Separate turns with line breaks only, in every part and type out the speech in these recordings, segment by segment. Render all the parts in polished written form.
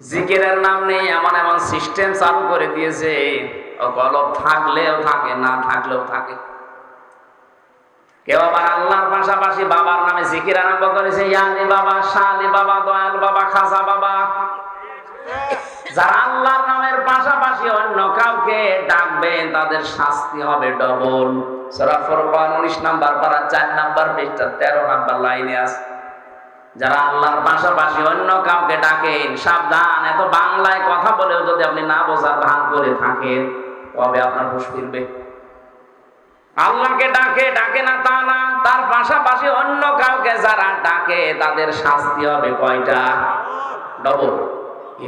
জিকিরের নাম নেই, এমন এমন সিস্টেম চালু করে দিয়েছে, ও কলব থাকলেও থাকে, না থাকলেও থাকে। কেউ আবার আল্লাহর পাশাপাশি বাবার নামে জিকির আরম্ভ করেছে, ইয়ালি বাবা, শালি বাবা, দয়াল বাবা, খাজা বাবা। যারা আল্লাহর নামের পাশাপাশি অন্য কাউকে ডাকবেন তাদের শাস্তি হবে ডবল। সূরা ফুরকান 19 নাম্বার পারা 4 নাম্বার পৃষ্ঠা 13 নাম্বার লাইনে আছে। যারা আল্লাহর পাশাপাশি অন্য কাউকে ডাকেন, সাবধান। এত বাংলায় কথা বলেও যদি আপনি না বোঝার ভান করে থাকেন, তবে আপনার হুঁশ ফিরবে। আল্লাহকে ডাকে না তা না, তার পাশাপাশি অন্য কাউকে যারা ডাকে তাদের শাস্তি হবে কয়টা? ডবল।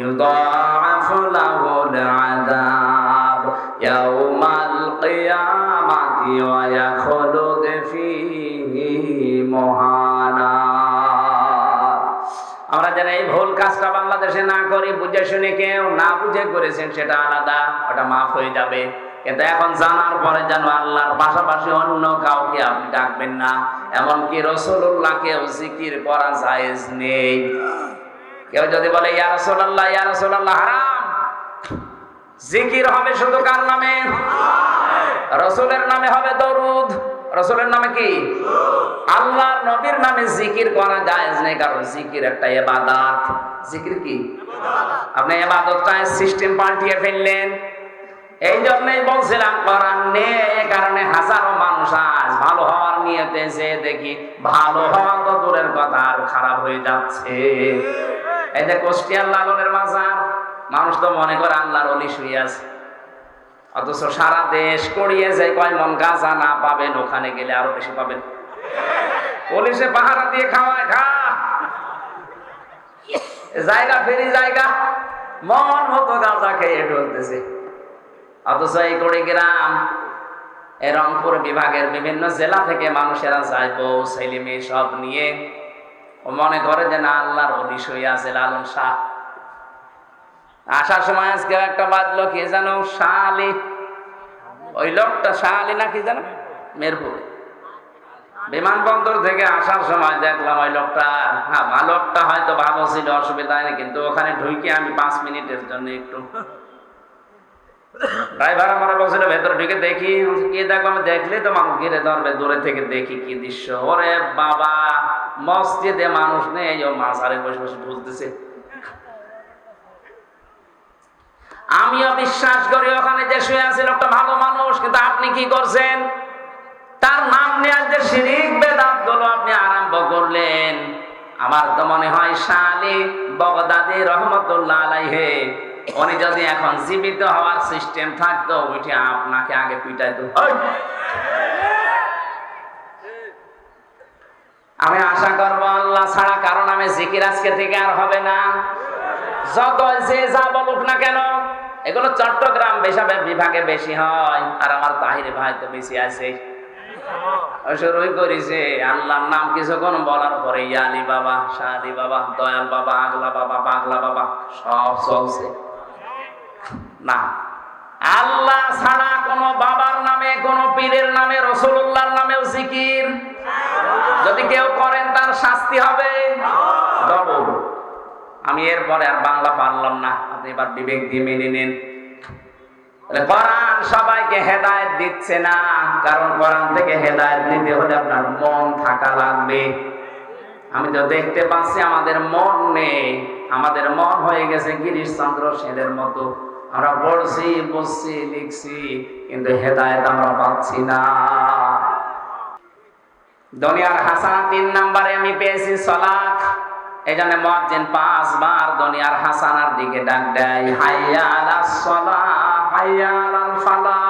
ইউদাআফু লাহুল আযাব ইয়াউমাল কিয়ামাতি ওয়া ইয়াখলুদ ফীহি মুহানা। আমরা যেন এই ভুল কাজটা বাংলাদেশে না করি, বুঝে শুনে, কেউ না বুঝে করেছেন সেটা আলাদা, ওটা মাফ হয়ে যাবে। কিন্তু এখন জানার পরে যেন আল্লাহর পাশাপাশি অন্য কাউকে আপনি ডাকবেন না। এমনকি রাসূলুল্লাহকেও জিকির করা জায়েজ নেই। কেউ যদি বলে ইয়া রাসূলুল্লাহ, ইয়া রাসূলুল্লাহ, হারাম। জিকির হবে শুধু কার নামে? রাসূলের নামে হবে দরুদ। রাসূলের নামে কি? আল্লাহর নবীর নামে জিকির করা জায়েজ নেই, কারণ জিকির একটা ইবাদত। জিকির কি? আপনি ইবাদতটায় সিস্টেম পাল্টিয়ে ফেললেন। এই জন্যই বলছিলাম কোরআন নেই, কারণে হাজারো মানুষ আজ ভালো হওয়ার নিয়তে যে দেখি ভালো হওয়া তো দূরের কথা, আর খারাপ হয়ে যাচ্ছে। এই যে কুষ্টিয়ার লালনের মাজার, মানুষ তো মনে করে আল্লাহর ওলি শুয়ে আছে, অথচ সারা দেশ করিয়ে যে কয় মন গাঁজা না পাবেন, ওখানে গেলে আরো বেশি পাবেন। পুলিশে পাহারা দিয়ে খাওয়ায়, খা জায়গা ফেরি জায়গা, মন মতো গাঁজা খেয়ে ঢুকতেছে। অথচ এই কুড়িগ্রাম, এই রংপুর বিভাগের বিভিন্ন জেলা থেকে মানুষেরা যায়, বউ ছেলে মেয়ে সব নিয়ে, ও মনে করে যে না আল্লাহর ওলি শুয়ে আছে লালন শাহ। আসার সময় আজকে একটা বাজলো, কি জানো, শালি, ওই লোকটা শালি না কি জানো, মেরপুরে বিমানবন্দর থেকে আসার সময় দেখলাম ওই লোকটা, হ্যাঁ লোকটা হয়তো ভালো ছিল, অসুবিধা নেই, কিন্তু ওখানে ঢুকে আমি 5 মিনিটের জন্য একটু, ড্রাইভার আমার বলছিল ভেতরে ঢুকে দেখি কি দেখো। আমি দেখলে তো মানুষ ঘিরে ধরবে, দূরে থেকে দেখি কি দৃশ্য। ওরে বাবা, মসজিদে মানুষ নেই, ও মাঝারে বসে বসে ঢুকতেছে। আমিও বিশ্বাস করি ওখানে যে শুয়ে আছে লোকটা ভালো মানুষ, কিন্তু আপনি কি করছেন? তার নাম নিয়ে যে শিরিক বেদাত গুলো আপনি আরম্ভ করলেন। আমার তো মনে হয় শালি বগদাদি রহমতুল্লাহ আলাইহি, উনি যদি এখন জীবিত হওয়ার সিস্টেম থাকতো, ওইটা আপনাকে আগে পিটাইতো। আমি আশা করবো আল্লাহ ছাড়া কারণ আমি জিকির আজকে থেকে আর হবে না। যত যে যা বলুক না কেন, এগুলো চট্টগ্রাম বিভাগে বেশি হয়, আর আমার তাহির ভাই তো বেশি আছে। শুরুই করেছে আল্লাহর নাম কিছুক্ষণ বলার পরে ইয়ালি বাবা, শালি বাবা, দয়াল বাবা, আগলা বাবা, পাগলা বাবা সব চলছে না। আল্লাহ ছাড়া কোন বাবার নামে, কোন পীরের নামে, রাসূলুল্লাহর নামেও জিকির যদি কেউ করেন তার শাস্তি হবে ডবল। আমি এরপরে আর বাংলা পারলাম না, আপনি এবার বিবেক দিয়ে মেনে নেন। কোরআন সবাইকে হেদায়েত দিচ্ছে না, কারণ কোরআন থেকে হেদায়েত নিতে হলে আপনার মন থাকা লাগবে। আমি তো দেখতে পাচ্ছি আমাদের মন নেই, আমাদের মন হয়ে গেছে গিরিশচন্দ্র সেনের মতো। আমরা পড়ছি, বুঝছি, লিখছি, কিন্তু হেদায়েত আমরা পাচ্ছি না। দুনিয়ার হাসানাত 3 নম্বরে আমি পেয়েছি সালাত। এই জন্য মুয়াজ্জিন 5 বার দুনিয়ার হাসানার দিকে ডাক দেয়, হাইয়া আলাস সালাহ, হাইয়া আলাল ফালাহ।